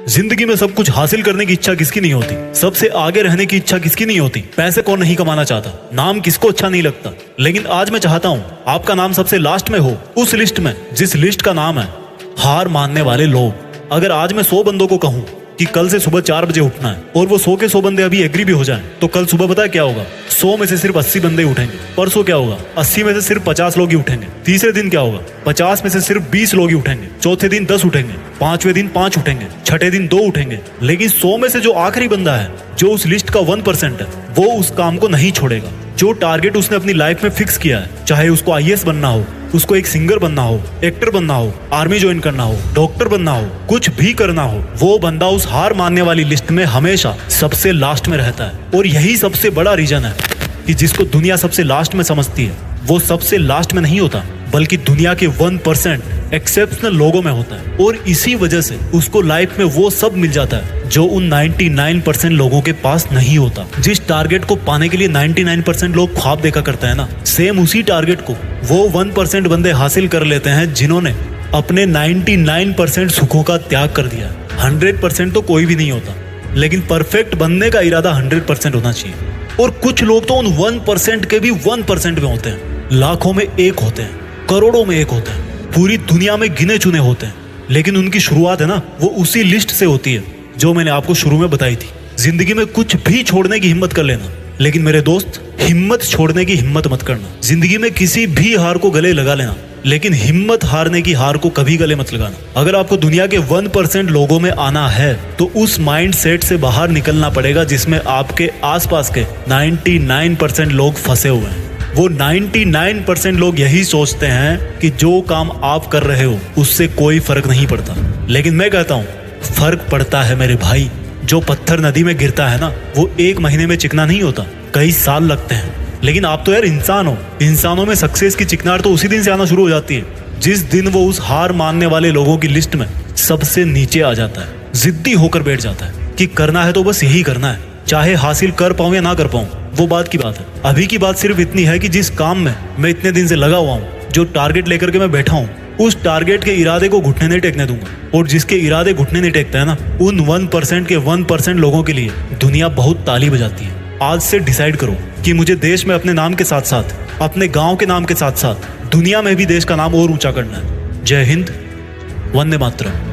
जिंदगी में सब कुछ हासिल करने की इच्छा किसकी नहीं होती? सबसे आगे रहने की इच्छा किसकी नहीं होती? पैसे कौन नहीं कमाना चाहता? नाम किसको अच्छा नहीं लगता? लेकिन आज मैं चाहता हूँ आपका नाम सबसे लास्ट में हो, उस लिस्ट में जिस लिस्ट का नाम है हार मानने वाले लोग। अगर आज मैं 100 बंदों को कहूँ कि कल से सुबह 4 बजे उठना है और वो 100 के 100 बंदे अभी एग्री भी हो जाएं, तो कल सुबह पता है क्या होगा? 100 में से सिर्फ 80 बंदे उठेंगे। परसों क्या होगा? 80 में से सिर्फ 50 लोग ही उठेंगे। तीसरे दिन क्या होगा? 50 में से सिर्फ 20 लोग ही उठेंगे। चौथे दिन 10 उठेंगे। पांचवें दिन 5 उठेंगे। छठे दिन 2 उठेंगे। लेकिन 100 में से जो आखिरी बंदा है, जो उस लिस्ट का 1% है, वो उस काम को नहीं छोड़ेगा। जो टारगेट उसने अपनी लाइफ में फिक्स किया है, चाहे उसको IAS बनना हो, उसको एक सिंगर बनना हो, एक्टर बनना हो, आर्मी ज्वाइन करना हो, डॉक्टर बनना हो, कुछ भी करना हो, वो बंदा उस हार मानने वाली लिस्ट में हमेशा सबसे लास्ट में रहता है। और यही सबसे बड़ा रीजन है कि जिसको दुनिया सबसे लास्ट में समझती है, वो सबसे लास्ट में नहीं होता, बल्कि दुनिया के 1% एक्सेप्शनल लोगों में होता है। और इसी वजह से उसको लाइफ में वो सब मिल जाता है जो उन 99% लोगों के पास नहीं होता। जिस टारगेट को पाने के लिए 99% लोग ख्वाब देखा करता है ना, सेम उसी टारगेट को वो 1% बंदे हासिल कर लेते हैं जिन्होंने अपने 99% सुखों का त्याग कर दिया। 100% तो कोई भी नहीं होता, लेकिन परफेक्ट बनने का इरादा 100% होना चाहिए। और कुछ लोग तो उन 1% के भी 1% में होते हैं। लाखों में एक होते हैं, करोड़ों में एक होते हैं, पूरी दुनिया में गिने चुने होते हैं, लेकिन उनकी शुरुआत है ना, वो उसी लिस्ट से होती है जो मैंने आपको शुरू में बताई थी। जिंदगी में कुछ भी छोड़ने की हिम्मत कर लेना, लेकिन मेरे दोस्त, हिम्मत छोड़ने की हिम्मत मत करना। जिंदगी में किसी भी हार को गले लगा लेना, लेकिन हिम्मत हारने की हार को कभी गले मत लगाना। अगर आपको दुनिया के 1% लोगों में आना है, तो उस माइंड सेट से बाहर निकलना पड़ेगा जिसमें आपके आसपास के 99% लोग फंसे हुए हैं। वो 99% लोग यही सोचते हैं कि जो काम आप कर रहे हो उससे कोई फर्क नहीं पड़ता, लेकिन मैं कहता हूँ फर्क पड़ता है मेरे भाई। जो पत्थर नदी में गिरता है ना, वो 1 महीने में चिकना नहीं होता, कई साल लगते हैं। लेकिन आप तो यार इंसान हो, इंसानों में सक्सेस की चिकनाहट तो उसी दिन से आना शुरू हो जाती है जिस दिन वो उस हार मानने वाले लोगों की लिस्ट में सबसे नीचे आ जाता है, जिद्दी होकर बैठ जाता है कि करना है तो बस यही करना है, चाहे हासिल कर पाऊं या ना कर पाऊं, वो बात की बात है। अभी की बात सिर्फ इतनी है कि जिस काम में मैं इतने दिन से लगा हुआ हूँ, जो टारगेट लेकर के मैं बैठा हूँ, उस टारगेट के इरादे को घुटने नहीं टेकने दूंगा। और जिसके इरादे घुटने नहीं टेकता है ना, उन 1% के 1% लोगों के लिए दुनिया बहुत ताली बजाती है। आज से डिसाइड करो कि मुझे देश में अपने नाम के साथ साथ, अपने गांव के नाम के साथ साथ दुनिया में भी देश का नाम और ऊंचा करना है। जय हिंद, वंदे मातरम।